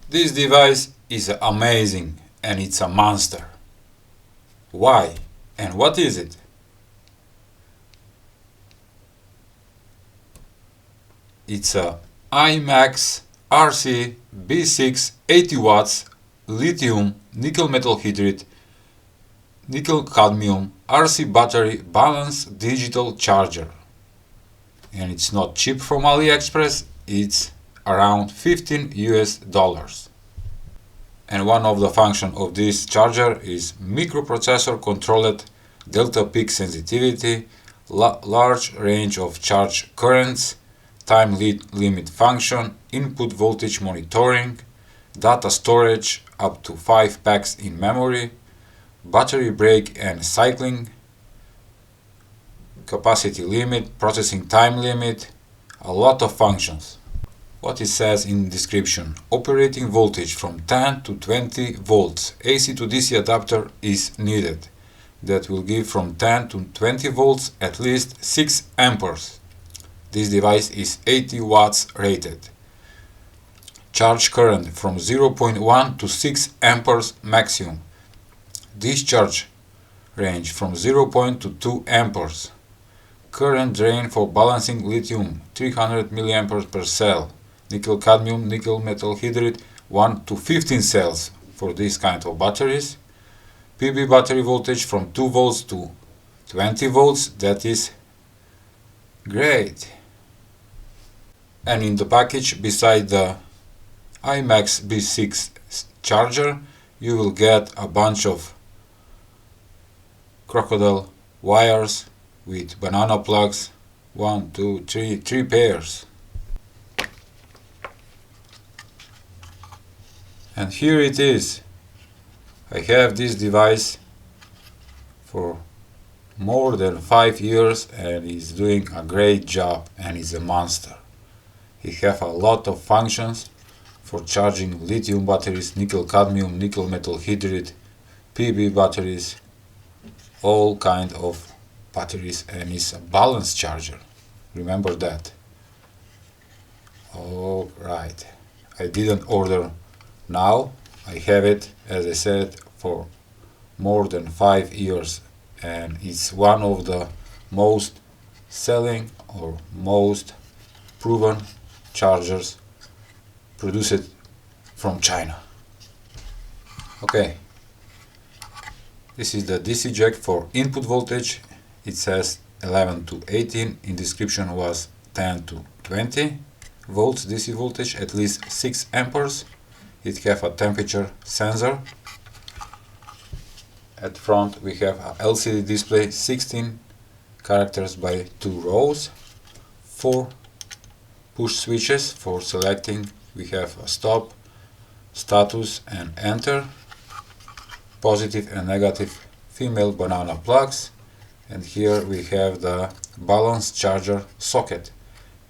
This device is amazing and it's a monster. Why? And what is it? It's a iMAX RC B6 80 watts lithium nickel metal hydride nickel cadmium RC battery balanced digital charger. And it's not cheap from Aliexpress, it's around $15 US. And one of the functions of this charger is microprocessor controlled delta peak sensitivity, large range of charge currents, time limit function, input voltage monitoring, data storage up to 5 packs in memory, battery break and cycling, capacity limit, processing time limit, a lot of functions. What it says in the description: operating voltage from 10 to 20 volts, AC to DC adapter is needed. That will give from 10 to 20 volts at least 6 amperes. This device is 80 watts rated. Charge current from 0.1 to 6 amperes maximum. Discharge range from 0.0 to 2 amperes. Current drain for balancing lithium 300 mA per cell. Nickel cadmium nickel metal hydride 1 to 15 cells for this kind of batteries. PB battery voltage from 2 volts to 20 volts, that is great. And in the package, beside the iMAX B6 charger, you will get a bunch of crocodile wires with banana plugs, 1, 2, 3 pairs. And here it is. I have this device for more than 5 years and is doing a great job and is a monster. It has a lot of functions for charging lithium batteries, nickel cadmium, nickel metal hydride, PB batteries, all kind of batteries, and it's a balanced charger. Remember that. Alright, I didn't order now. I have it, as I said, for more than 5 years, and it's one of the most selling or most proven chargers produced from China. Okay, this is the DC jack for input voltage. It says 11 to 18, in description was 10 to 20 volts DC voltage, at least 6 amperes. It has a temperature sensor. At front we have a LCD display, 16 characters by 2 rows, 4 push switches for selecting. We have a stop, status and enter, positive and negative female banana plugs, and here we have the balance charger socket.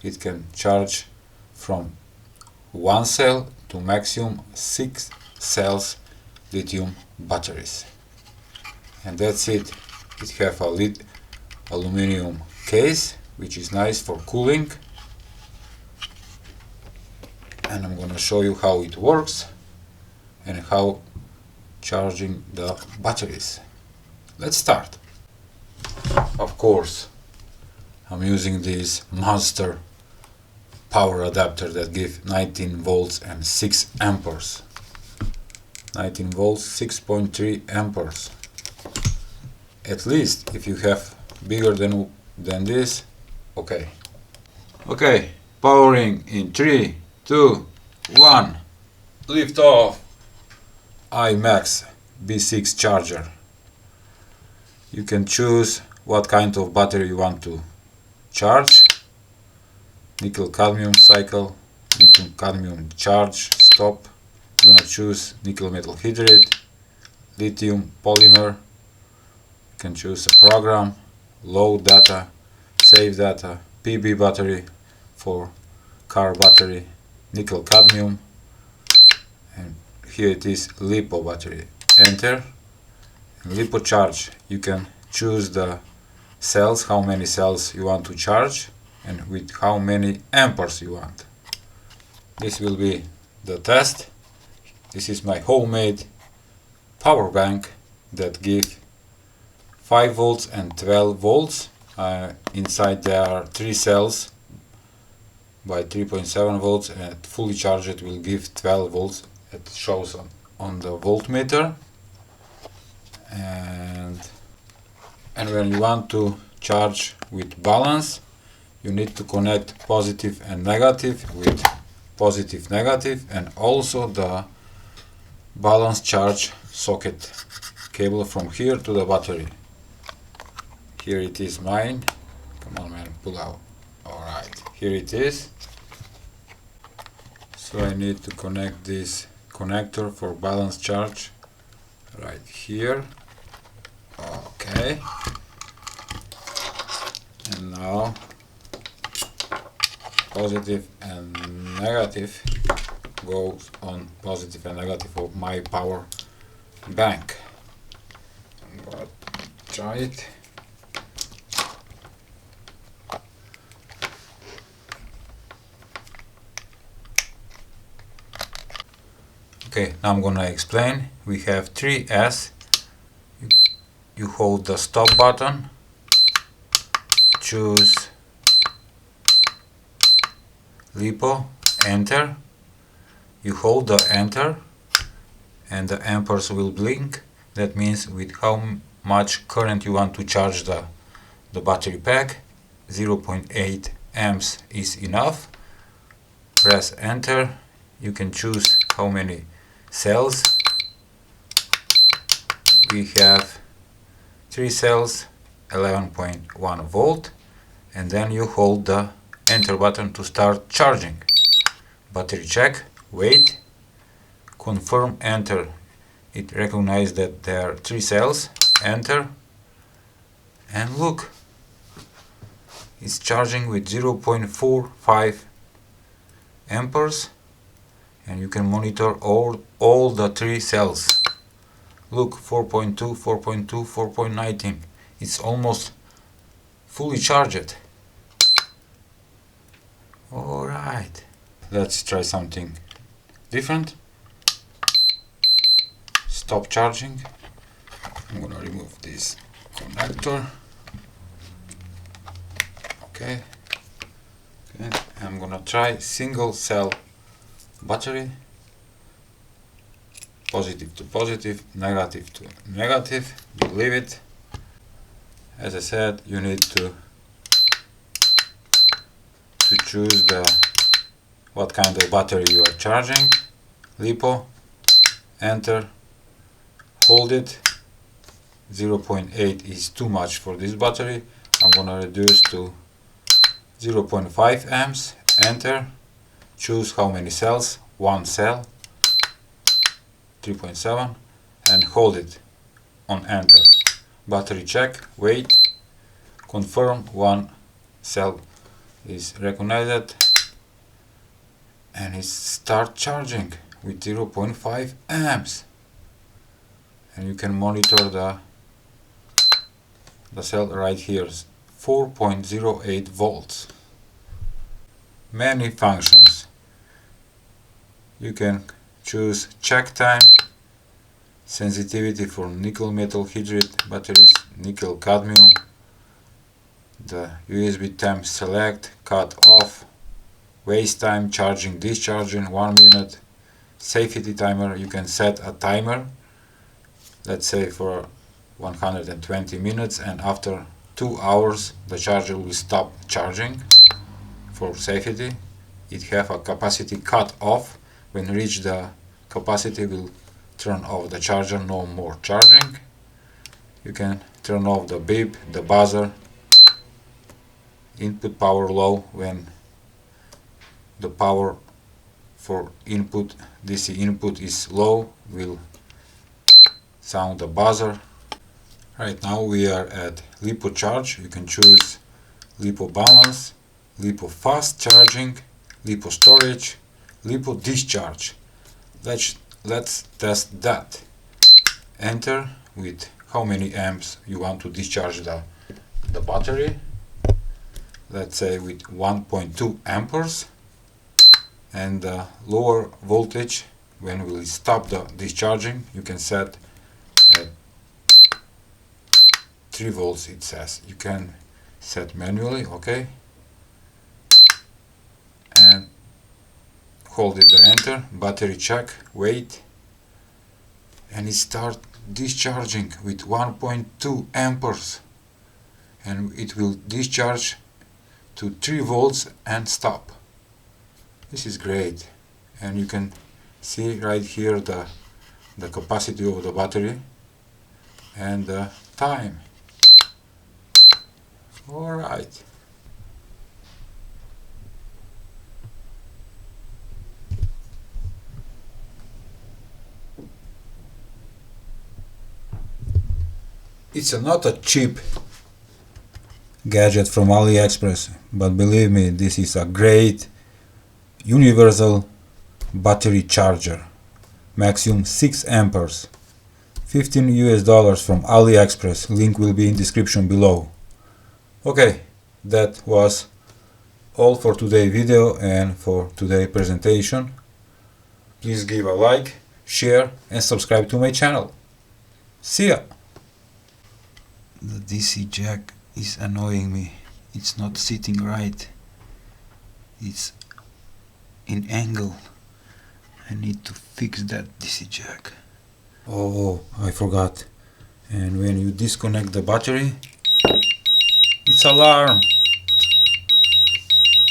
It can charge from 1 cell to maximum 6 cells lithium batteries. And that's it. It has a aluminum case, which is nice for cooling. And I'm gonna show you how it works and how charging the batteries. Let's start. Of course, I'm using this monster power adapter that gives 19 volts and 6 amperes. 19 volts, 6.3 amperes. At least if you have bigger than this, okay. Okay, powering in 3, 2, 1. Lift off. iMAX B6 charger. You can choose what kind of battery you want to charge. Nickel cadmium cycle, nickel cadmium charge, stop. You're gonna choose nickel metal hydride, lithium polymer. You can choose a program, load data, save data, PB battery for car battery, nickel cadmium, and here it is Lipo battery. Enter. And Lipo charge, you can choose the cells, how many cells you want to charge and with how many amperes you want. This will be the test. This is my homemade power bank that give 5 volts and 12 volts. Inside there are 3 cells by 3.7 volts, and fully charged will give 12 volts. It shows on the voltmeter. And when you want to charge with balance, you need to connect positive and negative with positive negative, and also the balance charge socket cable from here to the battery. Here it is mine. Come on man, pull out. Alright, here it is. So I need to connect this connector for balance charge right here. Okay. And now positive and negative goes on positive and negative of my power bank. I'm gonna try it. Okay, now I'm gonna explain. We have 3 S. You hold the stop button, choose Lipo, enter. You hold the enter and the amperes will blink. That means with how much current you want to charge the battery pack. 0.8 amps is enough. Press enter. You can choose how many cells. We have 3 cells, 11.1 volt, and then you hold the enter button to start charging. Battery check, wait, confirm, enter. It recognizes that there are 3 cells, enter, and look, it's charging with 0.45 amperes, and you can monitor all the 3 cells. Look, 4.2, 4.2, 4.19. It's almost fully charged. Alright, let's try something different. Stop charging. I'm gonna remove this connector. Okay. I'm gonna try single cell battery. Positive to positive, negative to negative. Believe it. As I said, you need to choose what kind of battery you are charging. Lipo, enter, hold it. 0.8 is too much for this battery. I'm gonna reduce to 0.5 amps, enter, choose how many cells, 1 cell, 3.7, and hold it on enter. Battery check, wait, confirm, 1 cell is recognized, and it start charging with 0.5 amps. And you can monitor the cell right here, 4.08 volts. Many functions. You can choose check time, sensitivity for nickel metal hydride batteries, nickel cadmium, the USB temp select, cut off, waste time, charging, discharging, 1 minute, safety timer. You can set a timer, let's say for 120 minutes, and after 2 hours the charger will stop charging. For safety, it have a capacity cut off. When reach the capacity, will turn off the charger, no more charging. You can turn off the beep, the buzzer, input power low. When the power for input, DC input is low, will sound the buzzer. Right now we are at Lipo charge. You can choose Lipo balance, Lipo fast charging, Lipo storage, Lipo discharge. Let's test that. Enter with how many amps you want to discharge the battery. Let's say with 1.2 amperes, and the lower voltage when we stop the discharging, you can set at 3 volts it says. You can set manually, okay, and hold it the enter, battery check, wait, and it start discharging with 1.2 amperes, and it will discharge to 3 volts and stop. This is great, and you can see right here the capacity of the battery and the time. Alright. It's not a cheap gadget from Aliexpress, but believe me, this is a great universal battery charger, maximum 6 amperes, $15 from Aliexpress. Link will be in description below. Okay, that was all for today's video and for today's presentation. Please give a like, share and subscribe to my channel. See ya! The DC jack is annoying me. It's not sitting right. It's in angle. I need to fix that DC jack. Oh, I forgot. And when you disconnect the battery, it's alarm.